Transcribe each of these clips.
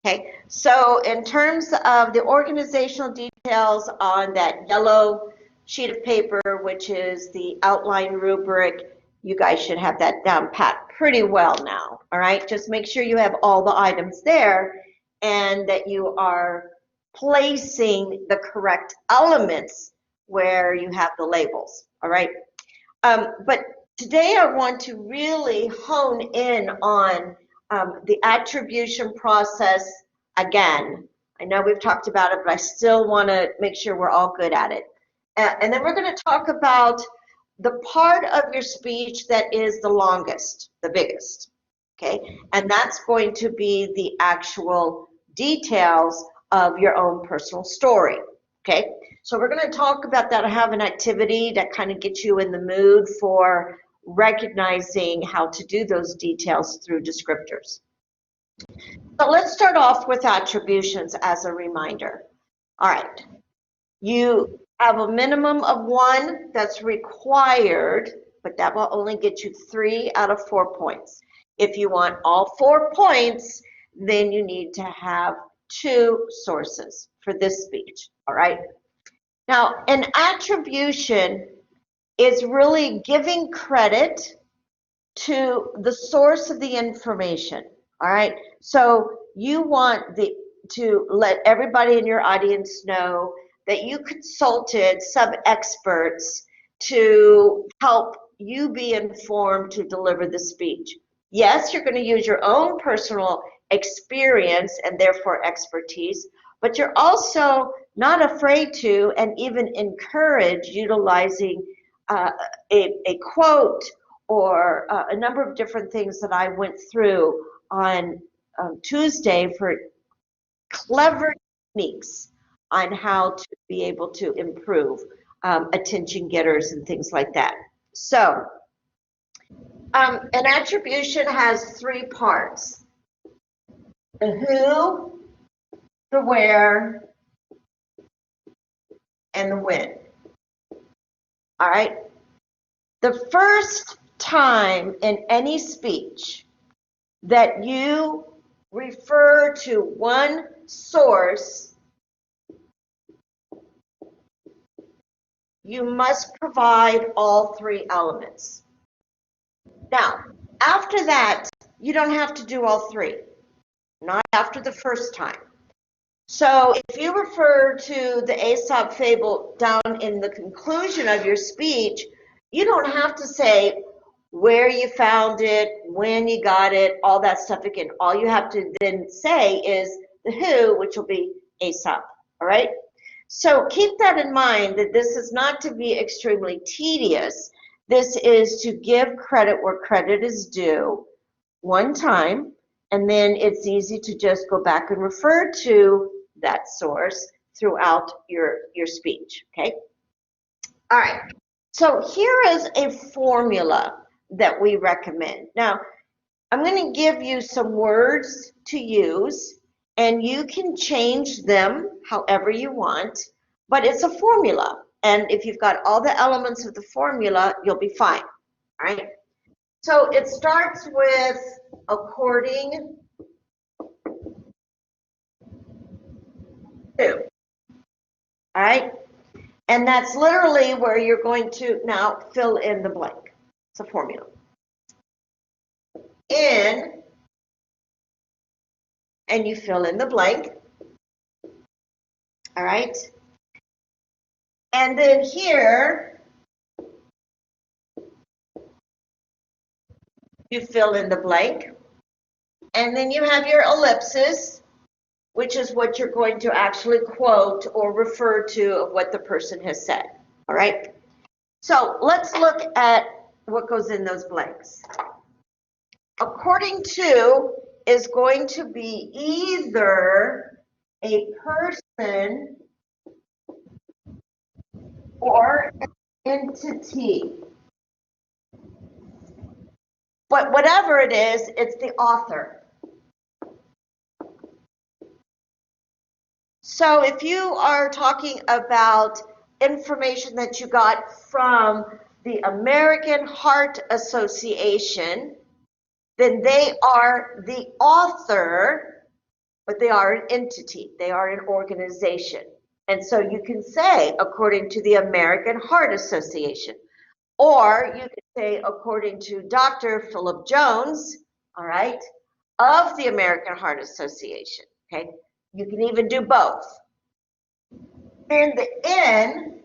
Okay, so in terms of the organizational details on that yellow sheet of paper, which is the outline rubric, you guys should have that down pat pretty well now, all right? Just make sure you have all the items there and that you are placing the correct elements where you have the labels, all right? But today I want to really hone in on the attribution process again. I know we've talked about it, but I still want to make sure we're all good at it. And then we're going to talk about the part of your speech that is the longest, the biggest, okay? And that's going to be the actual details of your own personal story, okay? So we're going to talk about that. I have an activity that kind of gets you in the mood for recognizing how to do those details through descriptors. So let's start off with attributions as a reminder. All right, you have a minimum of 1 that's required, but that will only get you 3 out of 4 points. If you want all 4 points, then you need to have 2 sources for this speech, all right? Now, an attribution is really giving credit to the source of the information, all right? So you want to let everybody in your audience know that you consulted some experts to help you be informed to deliver the speech. Yes, you're going to use your own personal experience and therefore expertise, but you're also not afraid to and even encourage utilizing a quote or a number of different things that I went through on Tuesday for clever techniques on how to be able to improve attention getters and things like that. So an attribution has 3 parts: the who, the where, and the when. All right? The first time in any speech that you refer to one source, you must provide all 3 elements. Now, after that, you don't have to do all 3, not after the first time. So if you refer to the Aesop fable down in the conclusion of your speech, you don't have to say where you found it, when you got it, all that stuff again. All you have to then say is the who, which will be Aesop, all right? So keep that in mind, that this is not to be extremely tedious. This is to give credit where credit is due one time, and then it's easy to just go back and refer to that source throughout your speech, okay? All right, so here is a formula that we recommend. Now, I'm going to give you some words to use, and you can change them however you want, but it's a formula. And if you've got all the elements of the formula, you'll be fine, all right? So it starts with according to, all right? And that's literally where you're going to now fill in the blank. It's a formula. In, and you fill in the blank, all right? And then here, you fill in the blank, and then you have your ellipsis, which is what you're going to actually quote or refer to of what the person has said, all right? So let's look at what goes in those blanks. According to is going to be either a person or an entity. But whatever it is, it's the author. So if you are talking about information that you got from the American Heart Association, then they are the author but they are an entity, they are an organization. And so you can say, according to the American Heart Association, or you could say, according to Dr. Philip Jones, all right, of the American Heart Association, okay? You can even do both. And the N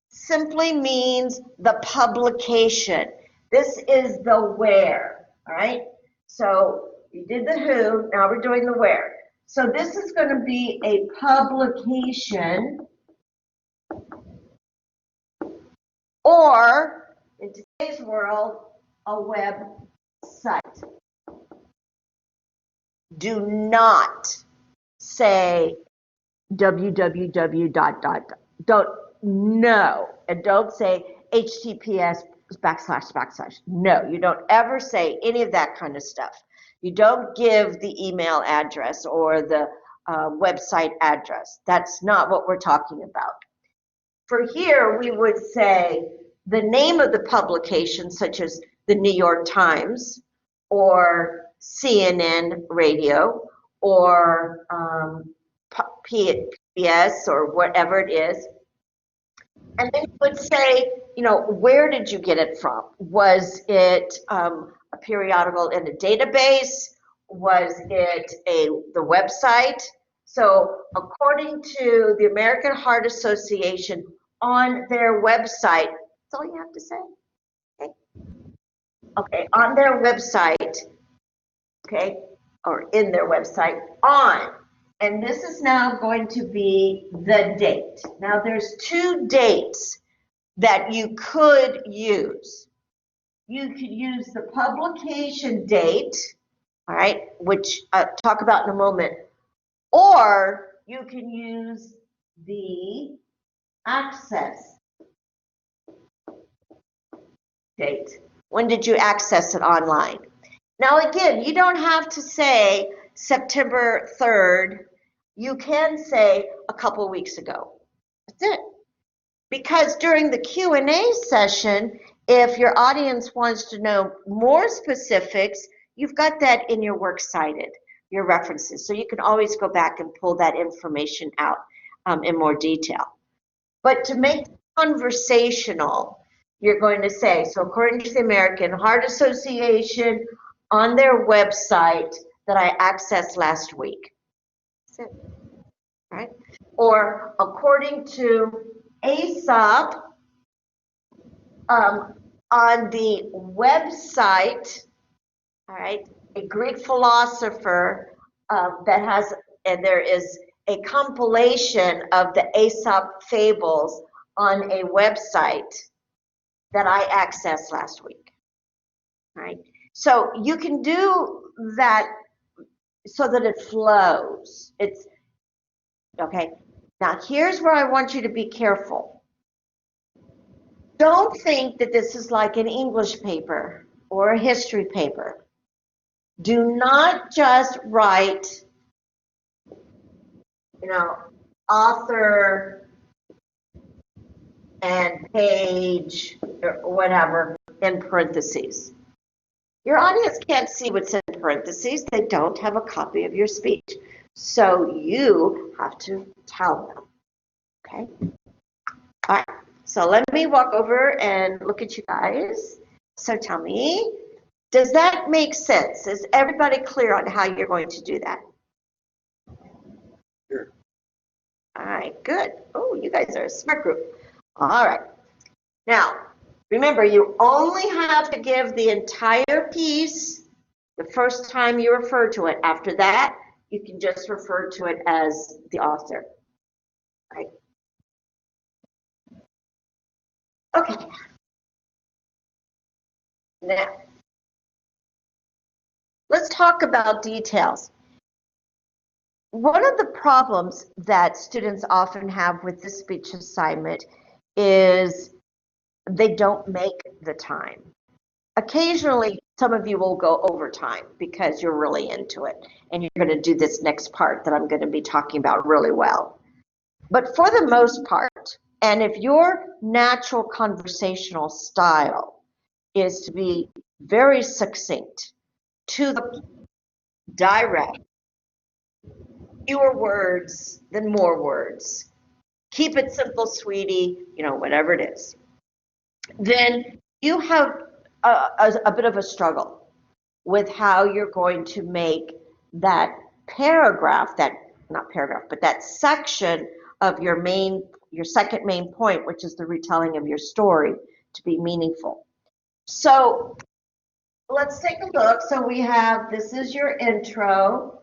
simply means the publication. This is the where, all right? So you did the who, now we're doing the where. So this is going to be a publication, or in today's world, a website. Do not say www dot dot. Don't, no, and don't say HTTPS backslash backslash. No, you don't ever say any of that kind of stuff. You don't give the email address or the website address. That's not what we're talking about. For here, we would say the name of the publication, such as the New York Times or CNN Radio or PBS or whatever it is. And then you would say, you know, where did you get it from? Was it a periodical in a database? Was it the website? So according to the American Heart Association, on their website, that's all you have to say. Okay, okay, on their website, okay, or in their website, on. And this is now going to be the date. Now there's two dates that you could use. You could use the publication date, all right, which I'll talk about in a moment, or you can use the access date. When did you access it online? Now again, you don't have to say September 3rd. You can say a couple weeks ago. That's it. Because during the Q&A session, if your audience wants to know more specifics, you've got that in your works cited, your references. So you can always go back and pull that information out in more detail. But to make it conversational, you're going to say, so according to the American Heart Association, on their website that I accessed last week. That's it, right? Or according to ASOP, on the website, all right, a Greek philosopher that has, and there is a compilation of the Aesop fables on a website that I accessed last week, right? So you can do that so that it flows. It's, okay, now here's where I want you to be careful. Don't think that this is like an English paper or a history paper. Do not just write, you know, author and page or whatever in parentheses. Your audience can't see what's in parentheses. They don't have a copy of your speech. So you have to tell them, okay? All right, so let me walk over and look at you guys. So tell me, does that make sense? Is everybody clear on how you're going to do that? Sure. All right, good. Oh, you guys are a smart group. All right. Now, remember, you only have to give the entire piece the first time you refer to it. After that, you can just refer to it as the author. Right? Okay. Now, let's talk about details. One of the problems that students often have with this speech assignment is they don't make the time. Occasionally, some of you will go overtime because you're really into it and you're going to do this next part that I'm going to be talking about really well. But for the most part, and if your natural conversational style is to be very succinct, to the direct, fewer words than more words. Keep it simple, sweetie, whatever it is. Then you have a bit of a struggle with how you're going to make that paragraph, not paragraph, but that section of your second main point, which is the retelling of your story, to be meaningful. So let's take a look. So this is your intro.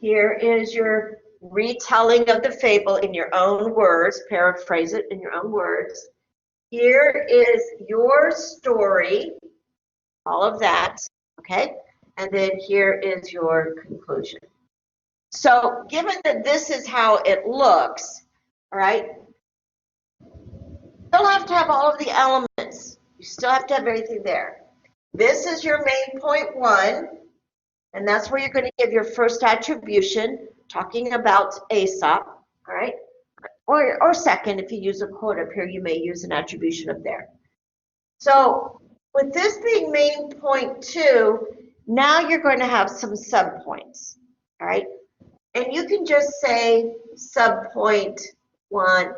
Here is your retelling of the fable in your own words, paraphrase it in your own words. Here is your story, all of that, okay? And then here is your conclusion. So given that this is how it looks, all right, you don't have to have all of the elements. You still have to have everything there. This is your main point 1, and that's where you're going to give your first attribution, talking about Aesop, all right? Or second, if you use a quote up here, you may use an attribution up there. So with this being main point 2, now you're going to have some subpoints, all right? And you can just say subpoint 1.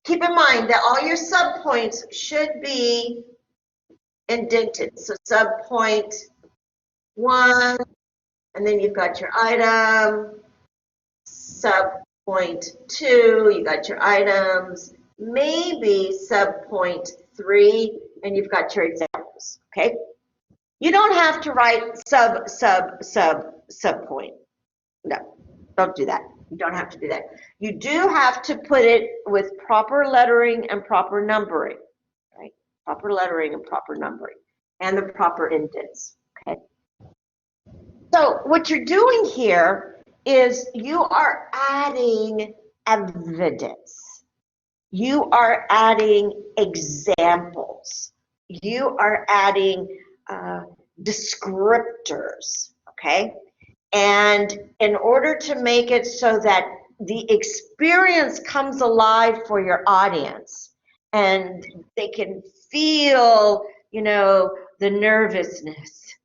Keep in mind that all your subpoints should be indented. So subpoint 1, and then you've got your item. Subpoint 2, you got your items. Maybe subpoint 3, and you've got your examples, okay? You don't have to write subpoint. No, don't do that. You don't have to do that. You do have to put it with proper lettering and proper numbering, right? Proper lettering and proper numbering, and the proper indents, okay? So what you're doing here is you are adding evidence. You are adding examples. You are adding descriptors, okay? And in order to make it so that the experience comes alive for your audience and they can feel, the nervousness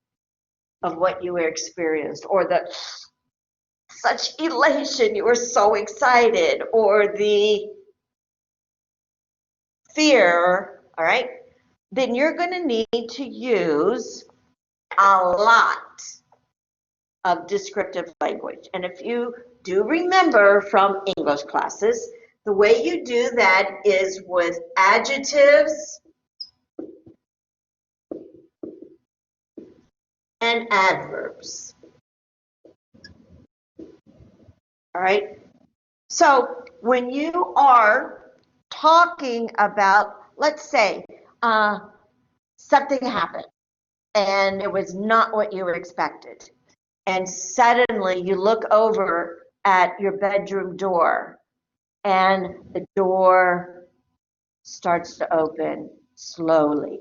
of what you experienced, or the such elation, you were so excited, or the fear, all right, then you're going to need to use a lot of descriptive language. And if you do remember from English classes, the way you do that is with adjectives and adverbs. All right? So when you are talking about, let's say, something happened and it was not what you expected, and suddenly you look over at your bedroom door and the door starts to open slowly.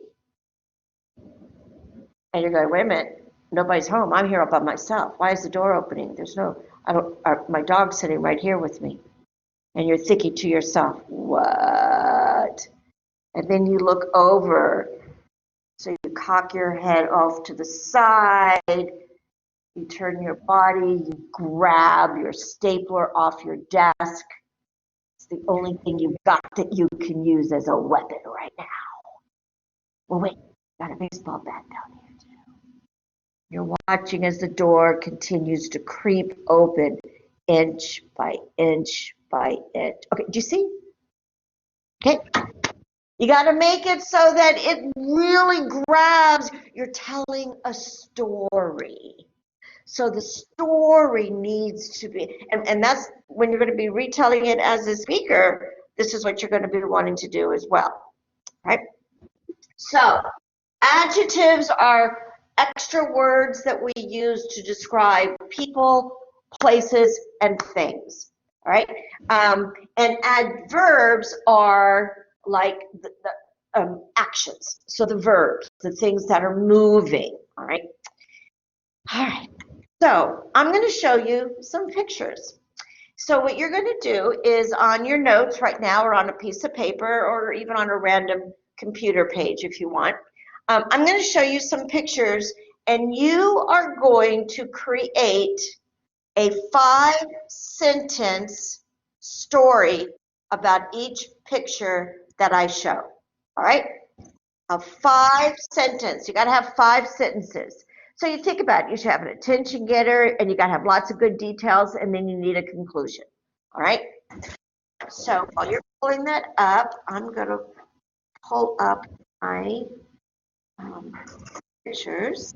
And you're going, wait a minute, nobody's home. I'm here all by myself. Why is the door opening? My dog's sitting right here with me. And you're thinking to yourself, what? And then you look over. So you cock your head off to the side. You turn your body, you grab your stapler off your desk. It's the only thing you've got that you can use as a weapon right now. Well, wait, got a baseball bat down here too. You're watching as the door continues to creep open, inch by inch by inch. Okay, do you see? Okay. You got to make it so that it really grabs. You're telling a story. So the story needs to be, and that's when you're going to be retelling it as a speaker, this is what you're going to be wanting to do as well, right? So adjectives are extra words that we use to describe people, places, and things, all right? And adverbs are like the actions, so the verbs, the things that are moving, all right? All right. So I'm going to show you some pictures. So what you're going to do is on your notes right now, or on a piece of paper, or even on a random computer page if you want, I'm going to show you some pictures, and you are going to create a 5 5-sentence story about each picture that I show. All right? A 5-sentence. You got to have 5 sentences. So you think about it. You should have an attention getter, and you got to have lots of good details, and then you need a conclusion. All right? So while you're pulling that up, I'm going to pull up my pictures.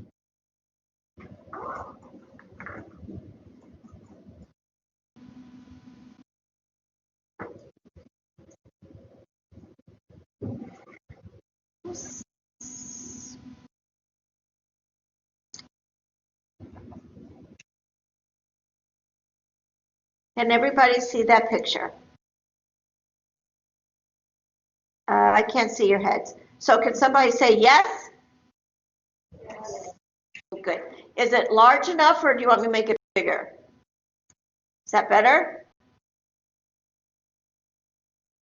Can everybody see that picture? I can't see your heads. So can somebody say yes? Good. Is it large enough, or do you want me to make it bigger? Is that better?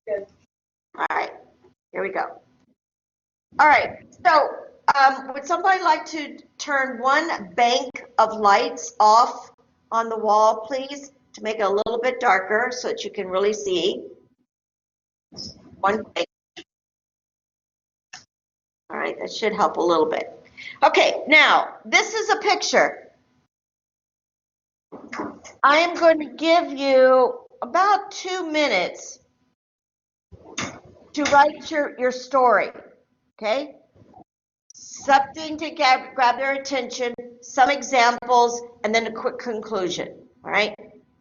Good. All right, here we go. All right, so would somebody like to turn one bank of lights off on the wall, please, to make it a little bit darker so that you can really see? One bank. All right, that should help a little bit. Okay, now this is a picture. I am going to give you about 2 minutes to write your story, okay? Something to grab their attention, some examples, and then a quick conclusion, all right?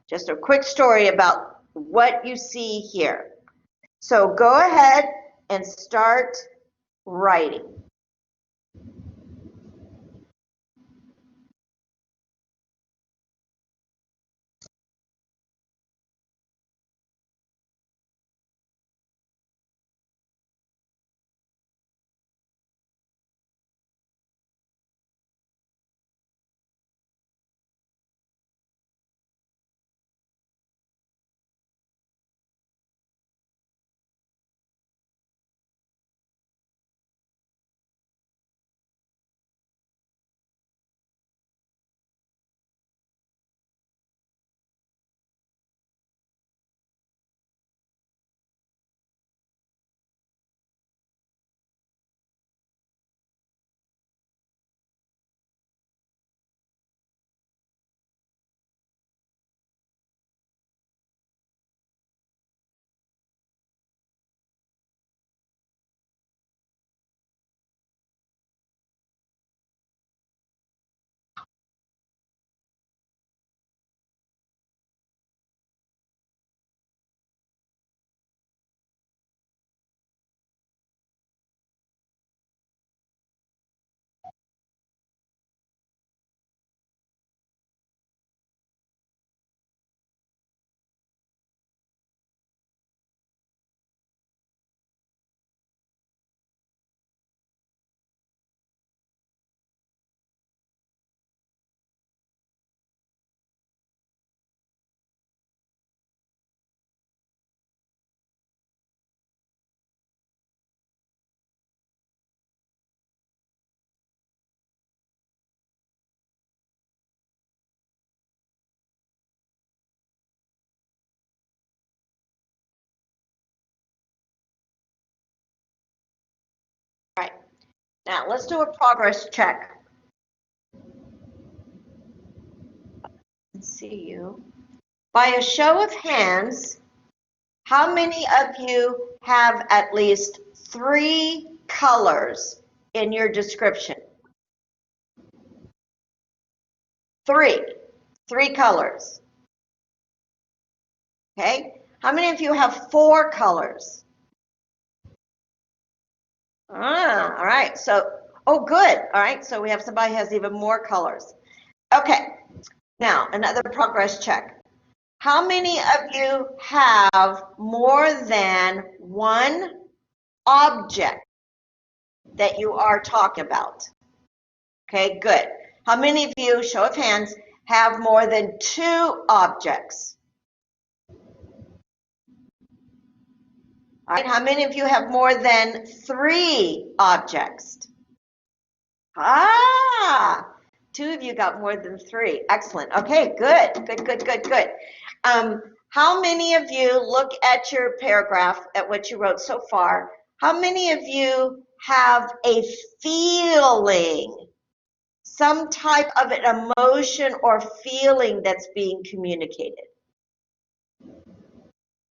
Just a quick story about what you see here. So go ahead and start writing. All right, now let's do a progress check. Let's see you. By a show of hands, how many of you have at least 3 colors in your description? 3 colors. Okay, how many of you have 4 colors? All right, so, oh, good. All right, so we have somebody who has even more colors. Okay, now another progress check. How many of you have more than one object that you are talking about? Okay, good. How many of you, show of hands, have more than 2 objects? All right, how many of you have more than 3 objects? 2 of you got more than 3. Excellent. Okay, good. How many of you look at your paragraph, at what you wrote so far? How many of you have a feeling, some type of an emotion or feeling that's being communicated?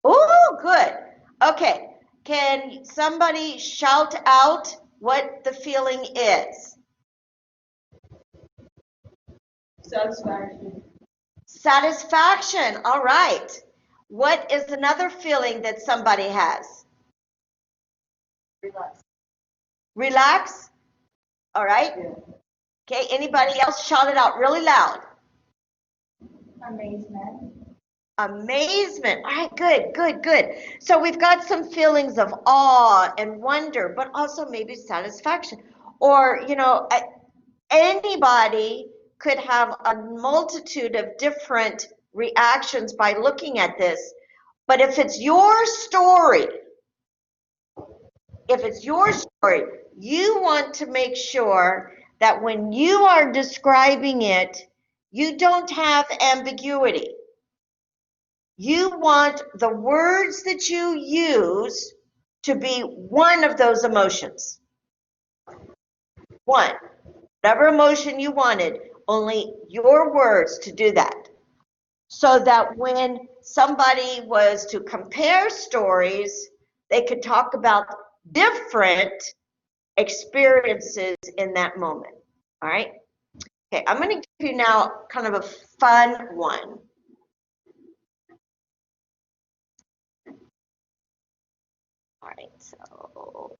Oh, good. Okay. Can somebody shout out what the feeling is? Satisfaction. Satisfaction. All right. What is another feeling that somebody has? Relax. Relax. All right. Yeah. Okay. Anybody else shout it out really loud? Amazement. Amazement. All right, good, good, good. So we've got some feelings of awe and wonder, but also maybe satisfaction. Or, anybody could have a multitude of different reactions by looking at this. But if it's your story, you want to make sure that when you are describing it, you don't have ambiguity. You want the words that you use to be one of those emotions. One. Whatever emotion you wanted, only your words to do that. So that when somebody was to compare stories, they could talk about different experiences in that moment. All right? Okay, I'm going to give you now kind of a fun one. All right, so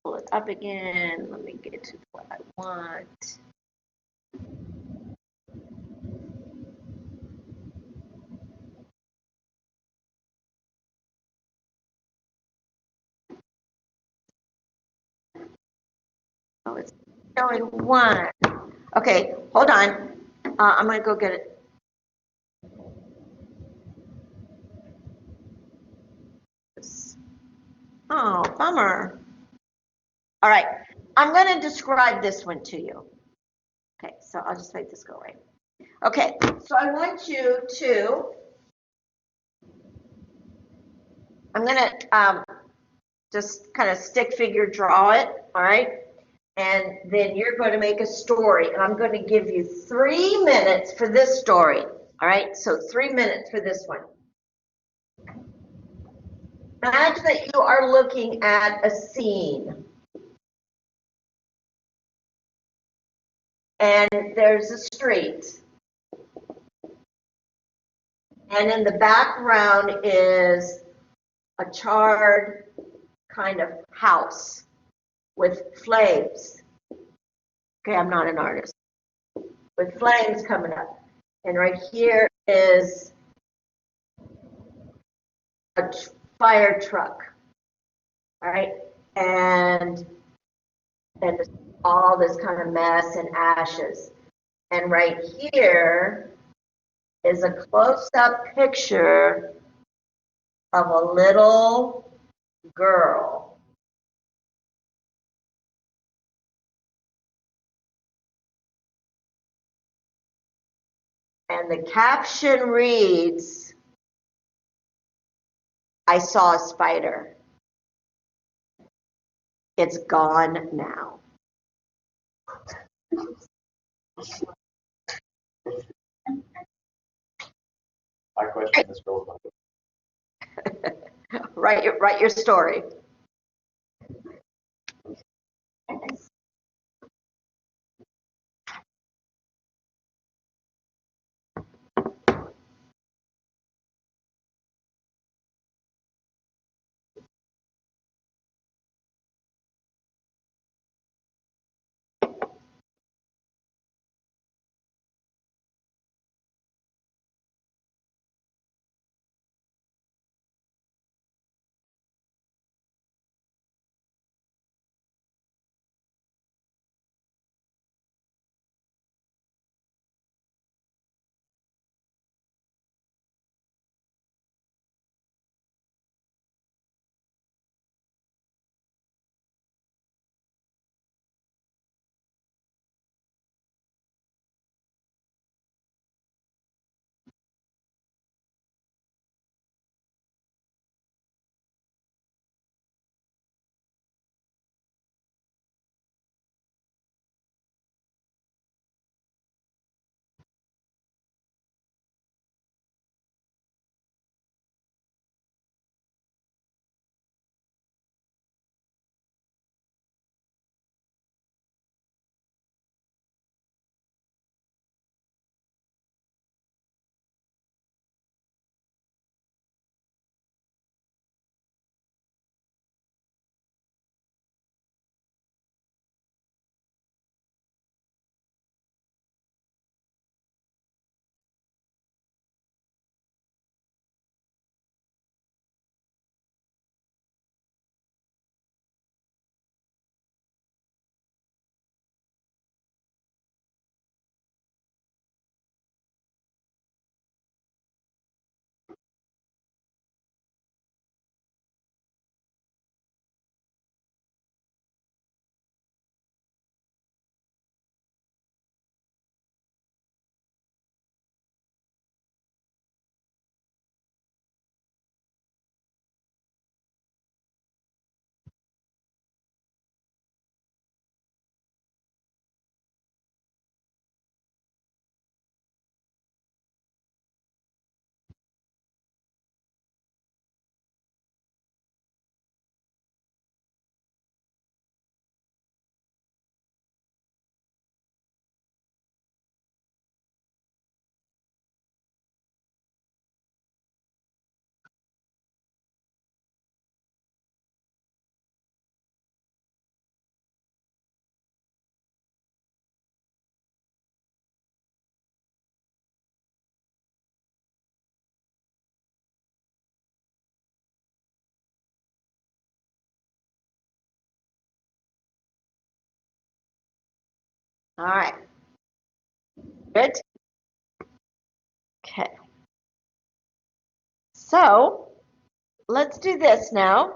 pull it up again. Let me get to what I want. Oh, it's showing one. Okay, hold on. I'm going to go get it. Oh, bummer. All right, I'm going to describe this one to you. Okay, so I'll just make this go away. Okay, so I want you to, I'm going to just kind of stick figure draw it, all right? And then you're going to make a story, and I'm going to give you 3 minutes for this story, all right? So 3 minutes for this one. Imagine that you are looking at a scene, and there's a street, and in the background is a charred kind of house with flames. Okay, I'm not an artist. With flames coming up. And right here is a fire truck, all right? And all this kind of mess and ashes. And right here is a close-up picture of a little girl. And the caption reads, "I saw a spider. It's gone now." I question this girl's life. Write your story. All right. Good. Okay. So let's do this now.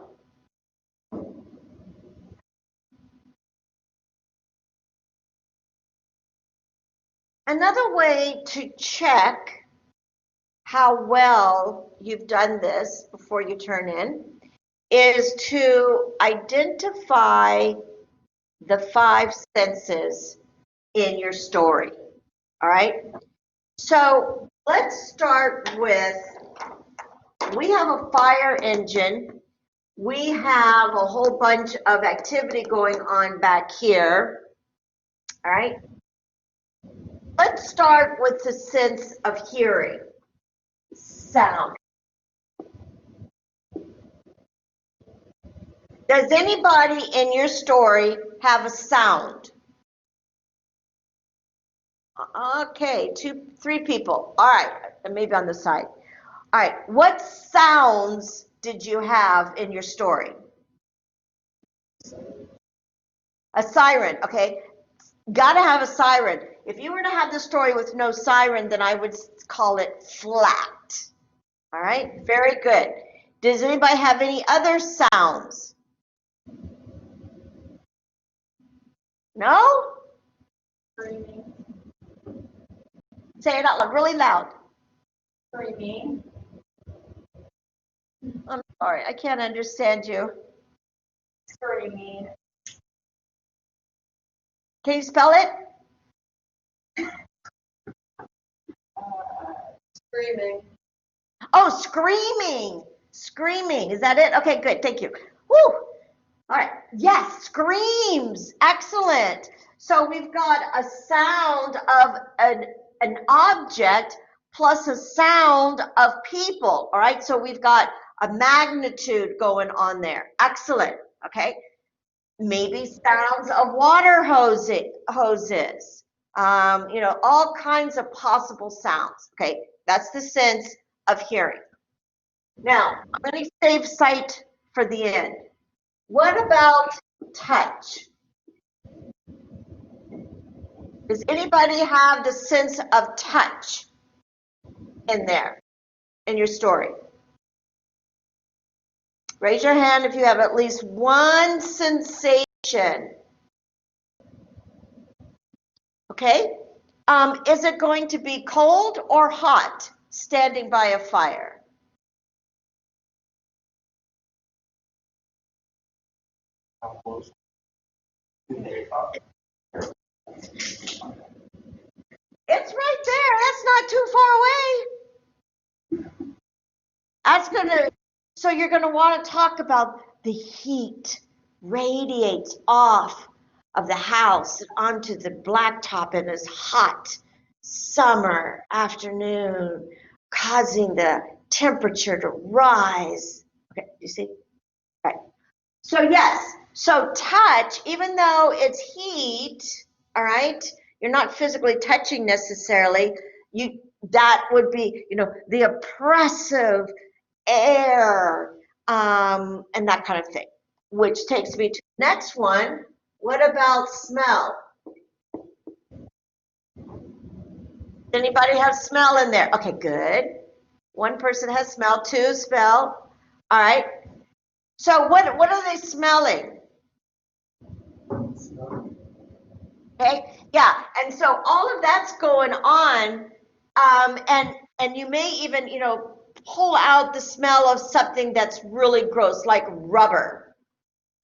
Another way to check how well you've done this before you turn in is to identify the five senses in your story. All right. So let's start with, we have a fire engine. We have a whole bunch of activity going on back here. All right. Let's start with the sense of hearing, sound. Does anybody in your story have a sound? Okay, 3 people. All right, maybe on the side. All right, what sounds did you have in your story? A siren, okay. Gotta have a siren. If you were to have the story with no siren, then I would call it flat. All right, very good. Does anybody have any other sounds? No? Screaming. Say it out loud, really loud. Screaming. I'm sorry, I can't understand you. Screaming. Can you spell it? Screaming. Oh, screaming. Screaming. Is that it? Okay, good. Thank you. Woo. All right. Yes, screams. Excellent. So we've got a sound of an object plus a sound of people. All right. So we've got a magnitude going on there. Excellent. Okay. Maybe sounds of water hoses. All kinds of possible sounds. Okay. That's the sense of hearing. Now, I'm going to save sight for the end. What about touch? Does anybody have the sense of touch in there, in your story? Raise your hand if you have at least one sensation. Okay? Is it going to be cold or hot standing by a fire? How close? It's right there. That's not too far away. So you're gonna want to talk about the heat radiates off of the house onto the blacktop in this hot summer afternoon, causing the temperature to rise. Okay, you see? Right. So yes, so touch, even though it's heat, all right, you're not physically touching necessarily, that would be, the oppressive air, and that kind of thing, which takes me to the next one. What about smell? Does anybody have smell in there? Okay, good. One person has smell, 2 smell. All right. So what are they smelling? Okay, yeah, and so all of that's going on, and you may even, pull out the smell of something that's really gross, like rubber.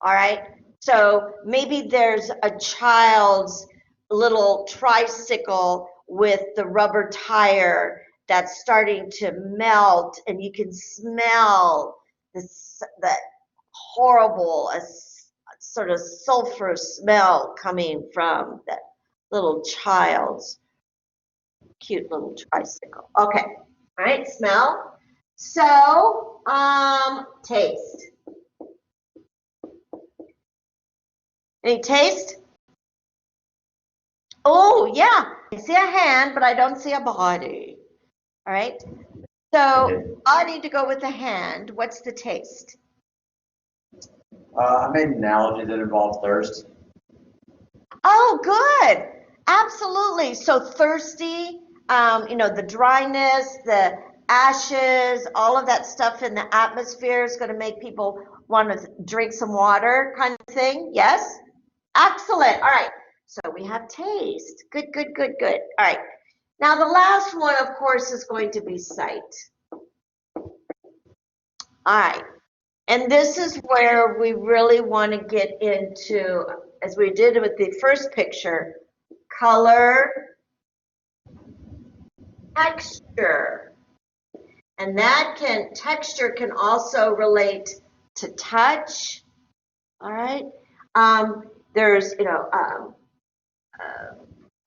All right, so maybe there's a child's little tricycle with the rubber tire that's starting to melt, and you can smell that horrible, sort of sulfur smell coming from that little child's cute little tricycle. Okay, all right, smell. So, taste. Any taste? Oh, yeah, I see a hand, but I don't see a body. All right, so body to go with the hand. What's the taste? I made an analogy that involves thirst. Oh, good. Absolutely. So thirsty, the dryness, the ashes, all of that stuff in the atmosphere is going to make people want to drink some water kind of thing. Yes? Excellent. All right. So we have taste. Good, good, good, good. All right. Now the last one, of course, is going to be sight. All right. And this is where we really want to get into, as we did with the first picture, color, texture. And texture can also relate to touch. All right. There's,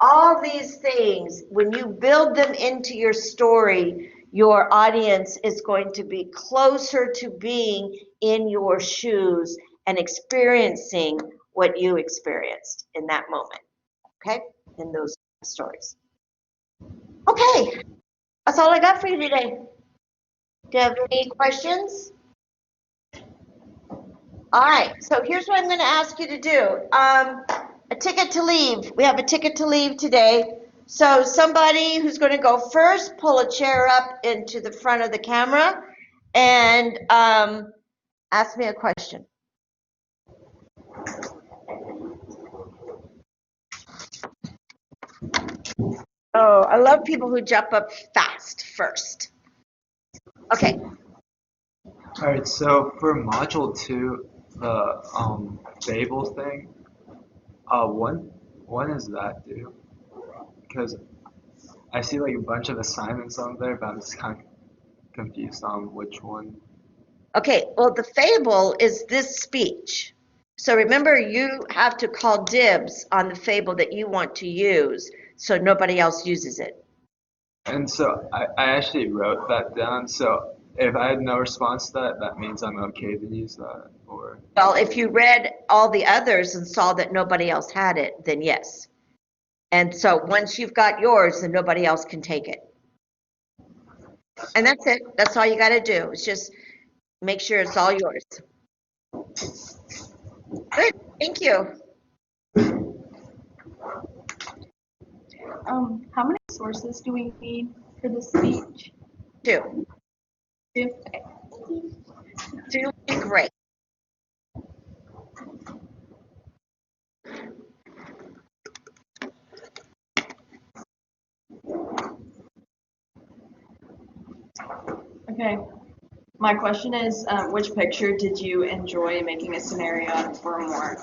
all these things, when you build them into your story, your audience is going to be closer to being in your shoes and experiencing what you experienced in that moment. Okay. In those stories. Okay. That's all I got for you today. Do you have any questions? All right, so here's what I'm going to ask you to do. A ticket to leave. We have a ticket to leave today. So somebody who's going to go first, pull a chair up into the front of the camera and ask me a question. Oh, I love people who jump up fast first. Okay. All right, so for module 2, the Fable thing, when is that due? Because I see like a bunch of assignments on there, but I'm just kind of confused on which one. Okay, well, the fable is this speech. So remember, you have to call dibs on the fable that you want to use so nobody else uses it. And so I actually wrote that down. So if I had no response to that, that means I'm okay to use that, or Well, if you read all the others and saw that nobody else had it, then yes. And so once you've got yours, then nobody else can take it. And that's it. That's all you got to do. It's just make sure it's all yours. Good. Thank you. How many sources do we need for this speech? 2. Two. 2 would be great. Okay. My question is, which picture did you enjoy making a scenario on for more?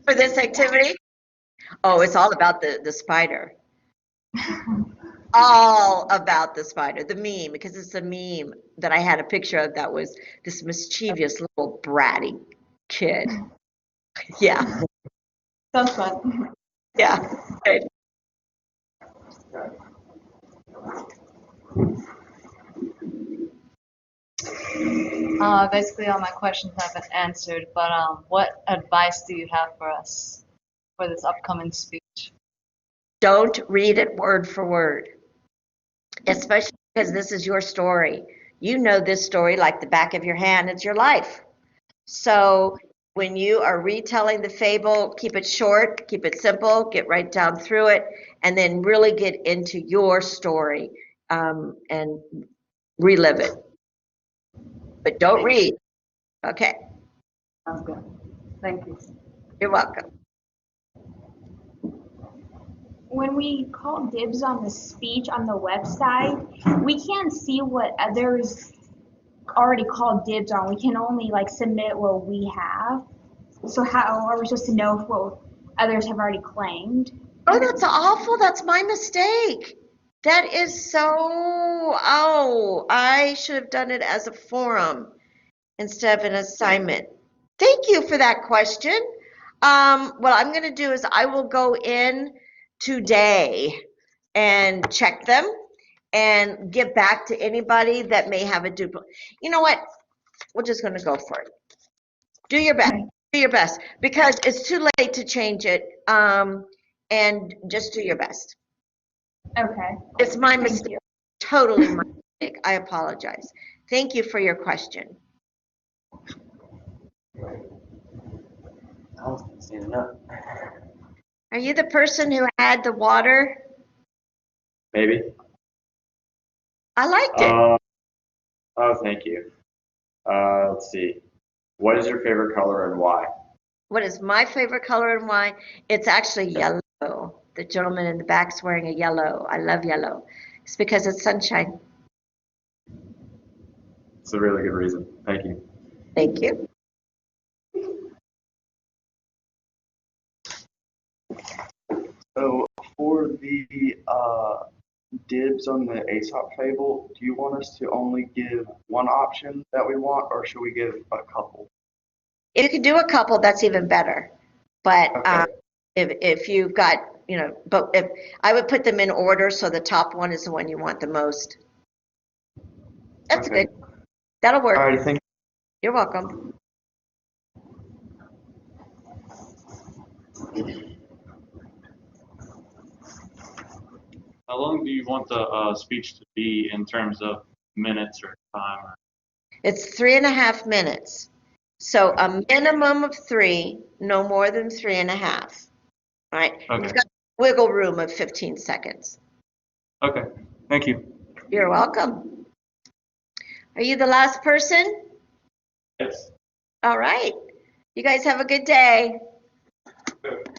For this activity? Oh, it's all about the spider. All about the spider, the meme, because it's a meme that I had a picture of that was this mischievous little bratty kid. Yeah, Sounds fun. yeah. Good. Basically, all my questions have been answered, but what advice do you have for us for this upcoming speech? Don't read it word for word, especially because this is your story. You know this story like the back of your hand. It's your life. So when you are retelling the fable, keep it short, keep it simple, get right down through it, and then really get into your story and relive it. But don't read. Okay, Sounds good. Thank you. you're welcome. When we call dibs on the speech on the website, we can't see what others already called dibs on. We can only like submit what we have. So how are we supposed to know what others have already claimed? Oh, that's awful. That's my mistake. That is so, oh, I should have done it as a forum instead of an assignment. Thank you for that question. What I'm going to do is I will go in today and check them and get back to anybody that may have a duplicate. You know what? We're just going to go for it. Do your best. Do your best because it's too late to change it. And just do your best. Okay. It's my Thank mistake. you. Totally my mistake. I apologize. Thank you for your question. I was standing up. Are you the person who had the water? Maybe. I liked it. Oh, thank you. Let's see. What is your favorite color and why? What is my favorite color and why? It's actually yellow. The gentleman in the back's wearing a yellow. I love yellow. It's because it's sunshine. It's a really good reason. Thank you. Thank you. So for the dibs on the Aesop fable, do you want us to only give one option that we want, or should we give a couple? If you could do a couple, that's even better. But Okay. if you've got, but if I would put them in order, so the top one is the one you want the most. That's Okay. good. That'll work. All right, thank You're welcome. How long do you want the speech to be in terms of minutes or time? It's 3.5 minutes. So a minimum of 3, no more than 3.5. All right. Okay. You've got wiggle room of 15 seconds. Okay, thank you. You're welcome. Are you the last person? Yes. All right. You guys have a good day. Good.